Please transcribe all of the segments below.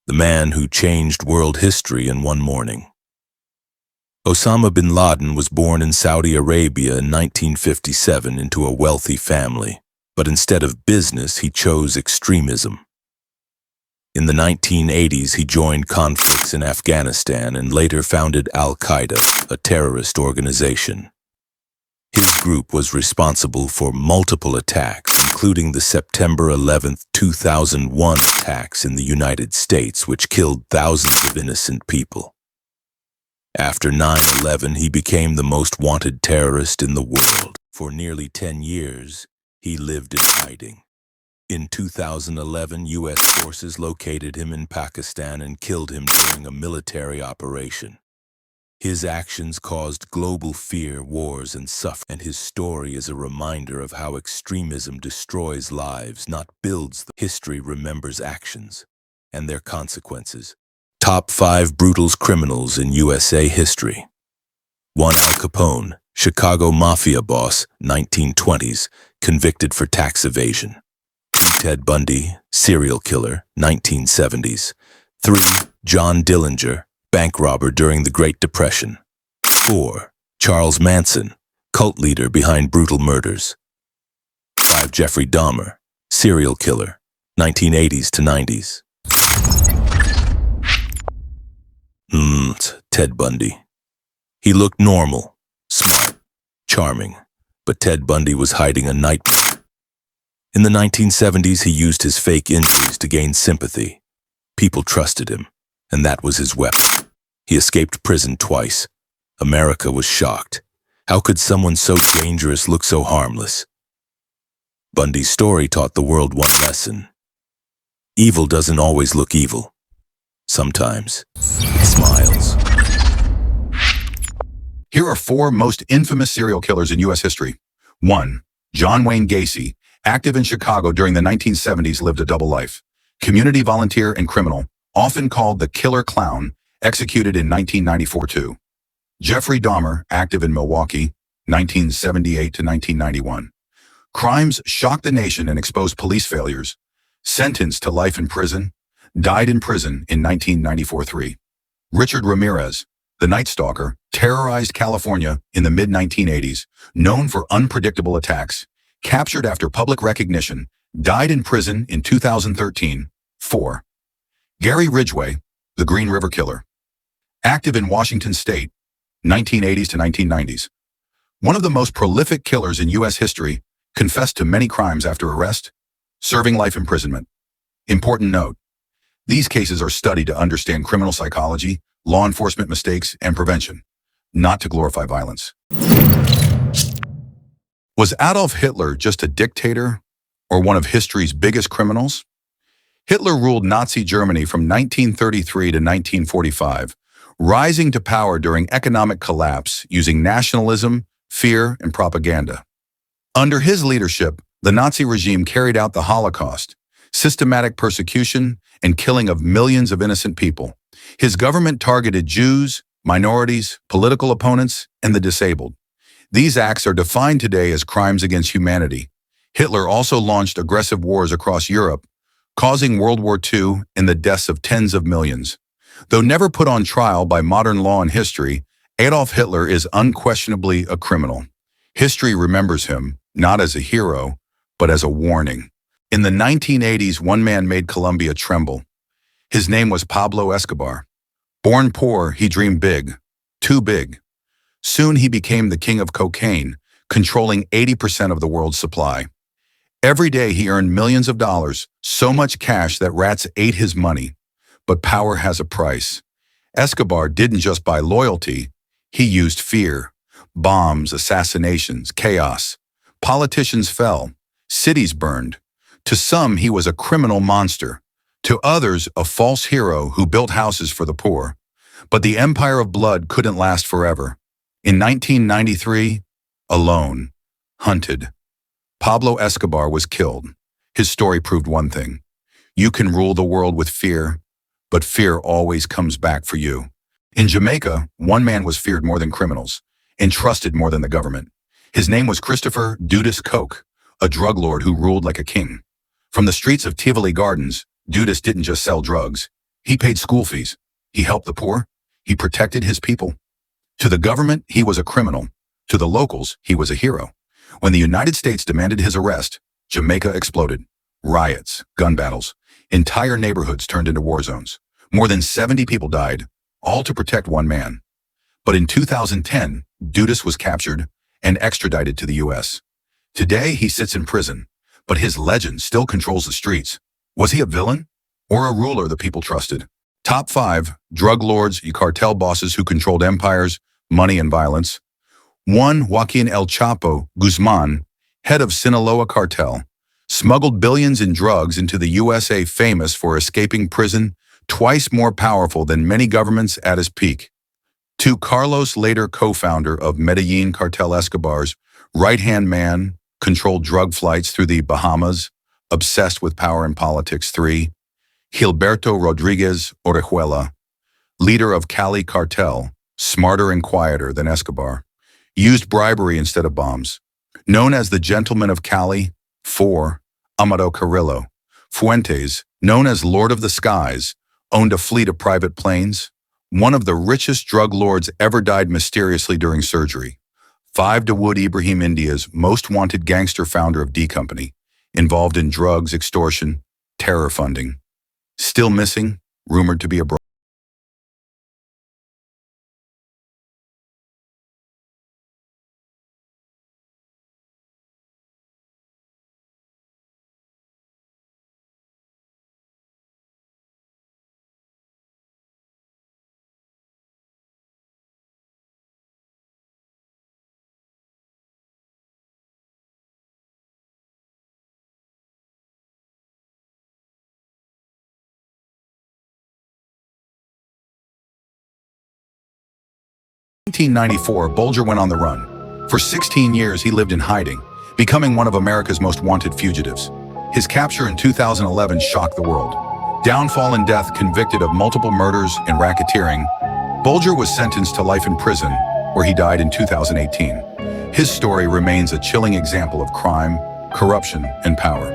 the man who changed world history in one morning. Osama bin Laden was born in Saudi Arabia in 1957 into a wealthy family, but instead of business, he chose extremism. In the 1980s, he joined conflicts in Afghanistan and later founded Al-Qaeda, a terrorist organization. His group was responsible for multiple attacks, including the September 11, 2001 attacks in the United States, which killed thousands of innocent people. After 9/11, he became the most wanted terrorist in the world. For nearly 10 years, he lived in hiding. In 2011, U.S. forces located him in Pakistan and killed him during a military operation. His actions caused global fear, wars, and suffering, and his story is a reminder of how extremism destroys lives, not builds them. History remembers actions and their consequences. Top 5 brutal criminals in USA history. 1. Al Capone, Chicago Mafia boss, 1920s, convicted for tax evasion. 2. Ted Bundy, serial killer, 1970s. 3. John Dillinger, bank robber during the Great Depression. 4. Charles Manson, cult leader behind brutal murders. 5. Jeffrey Dahmer, serial killer, 1980s to 90s. Ted Bundy. He looked normal, smart, charming, but Ted Bundy was hiding a nightmare. In the 1970s, he used his fake injuries to gain sympathy. People trusted him, and that was his weapon. He escaped prison twice. America was shocked. How could someone so dangerous look so harmless? Bundy's story taught the world one lesson. Evil doesn't always look evil. Sometimes it smiles. Here are 4 most infamous serial killers in U.S. history. 1. John Wayne Gacy, active in Chicago during the 1970s, lived a double life. Community volunteer and criminal, often called the Killer Clown, executed in 1994 too. Jeffrey Dahmer, active in Milwaukee, 1978 to 1991. Crimes shocked the nation and exposed police failures. Sentenced to life in prison, died in prison in 1994-3. Richard Ramirez, the Night Stalker, terrorized California in the mid-1980s, known for unpredictable attacks. Captured after public recognition, died in prison in 2013. 4. Gary Ridgway, the Green River Killer. Active in Washington State, 1980s to 1990s. One of the most prolific killers in U.S. history, confessed to many crimes after arrest, serving life imprisonment. Important note, these cases are studied to understand criminal psychology, law enforcement mistakes, and prevention, not to glorify violence. Was Adolf Hitler just a dictator or one of history's biggest criminals? Hitler ruled Nazi Germany from 1933 to 1945, rising to power during economic collapse using nationalism, fear, and propaganda. Under his leadership, the Nazi regime carried out the Holocaust, systematic persecution, and killing of millions of innocent people. His government targeted Jews, minorities, political opponents, and the disabled. These acts are defined today as crimes against humanity. Hitler also launched aggressive wars across Europe, causing World War II and the deaths of tens of millions. Though never put on trial by modern law and history, Adolf Hitler is unquestionably a criminal. History remembers him, not as a hero, but as a warning. In the 1980s, one man made Colombia tremble. His name was Pablo Escobar. Born poor, he dreamed big, too big. Soon he became the king of cocaine, controlling 80% of the world's supply. Every day he earned millions of dollars, so much cash that rats ate his money. But power has a price. Escobar didn't just buy loyalty, he used fear. Bombs, assassinations, chaos. Politicians fell, cities burned. To some, he was a criminal monster. To others, a false hero who built houses for the poor. But the empire of blood couldn't last forever. In 1993, alone, hunted, Pablo Escobar was killed. His story proved one thing. You can rule the world with fear, but fear always comes back for you. In Jamaica, one man was feared more than criminals, and trusted more than the government. His name was Christopher Dudas Coke, a drug lord who ruled like a king. From the streets of Tivoli Gardens, Dudas didn't just sell drugs, He paid school fees. He helped the poor. He protected his people. To the government, he was a criminal. To the locals, he was a hero. When the United States demanded his arrest, Jamaica exploded. Riots, gun battles, entire neighborhoods turned into war zones. More than 70 people died, all to protect one man. But in 2010, Dudas was captured and extradited to the U.S. Today, he sits in prison, but his legend still controls the streets. Was he a villain or a ruler the people trusted? Top 5 drug lords and cartel bosses who controlled empires, money, and violence. 1. Joaquin El Chapo Guzman, head of Sinaloa cartel, smuggled billions in drugs into the USA, famous for escaping prison, twice more powerful than many governments at his peak. 2. Carlos, later co-founder of Medellin cartel, Escobar's right-hand man, controlled drug flights through the Bahamas, obsessed with power and politics. 3. Gilberto Rodriguez Orejuela, leader of Cali cartel, smarter and quieter than Escobar, used bribery instead of bombs. Known as the Gentleman of Cali. 4. Amado Carrillo Fuentes, known as Lord of the Skies, owned a fleet of private planes. One of the richest drug lords ever died mysteriously during surgery. 5. Dawood Ibrahim, India's most wanted gangster, founder of D Company, involved in drugs, extortion, terror funding. Still missing, rumored to be abroad. In 1994, Bulger went on the run. For 16 years, he lived in hiding, becoming one of America's most wanted fugitives. His capture in 2011 shocked the world. Downfall and death, convicted of multiple murders and racketeering, Bulger was sentenced to life in prison, where he died in 2018. His story remains a chilling example of crime, corruption, and power.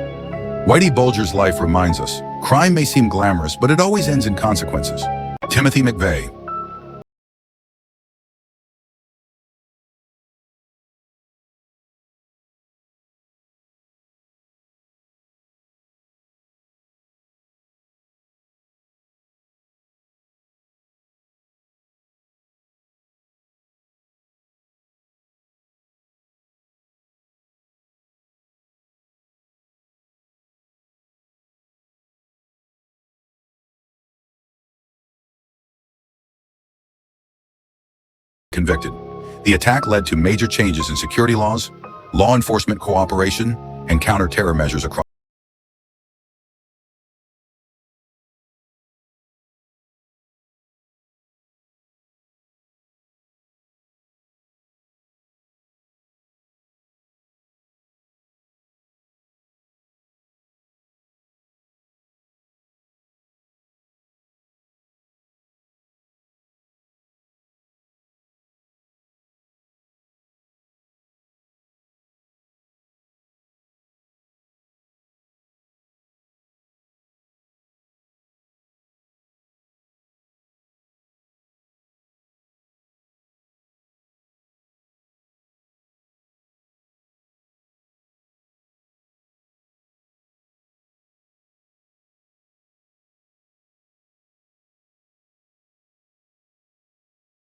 Whitey Bulger's life reminds us, crime may seem glamorous, but it always ends in consequences. Timothy McVeigh. Convicted. The attack led to major changes in security laws, law enforcement cooperation, and counter-terror measures across.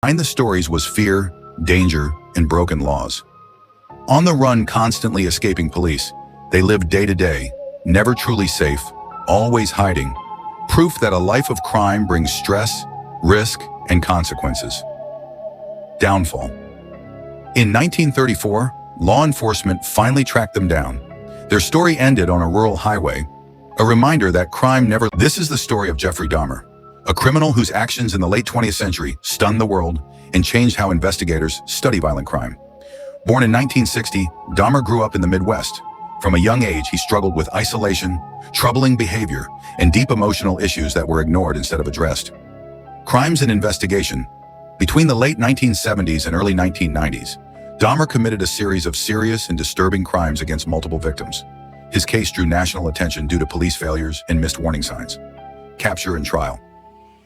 Behind the stories was fear, danger, and broken laws. On the run, constantly escaping police, they lived day to day, never truly safe, always hiding. Proof that a life of crime brings stress, risk, and consequences. Downfall. In 1934, law enforcement finally tracked them down. Their story ended on a rural highway, a reminder that crime never... This is the story of Jeffrey Dahmer, a criminal whose actions in the late 20th century stunned the world and changed how investigators study violent crime. Born in 1960, Dahmer grew up in the Midwest. From a young age, he struggled with isolation, troubling behavior, and deep emotional issues that were ignored instead of addressed. Crimes and investigation. Between the late 1970s and early 1990s, Dahmer committed a series of serious and disturbing crimes against multiple victims. His case drew national attention due to police failures and missed warning signs. Capture and trial.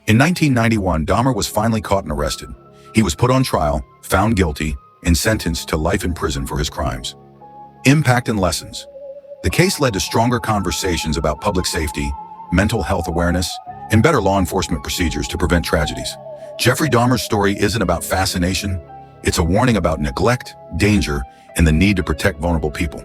In 1991, Dahmer was finally caught and arrested. He was put on trial, found guilty, and sentenced to life in prison for his crimes. Impact and lessons. The case led to stronger conversations about public safety, mental health awareness, and better law enforcement procedures to prevent tragedies. Jeffrey Dahmer's story isn't about fascination. It's a warning about neglect, danger, and the need to protect vulnerable people.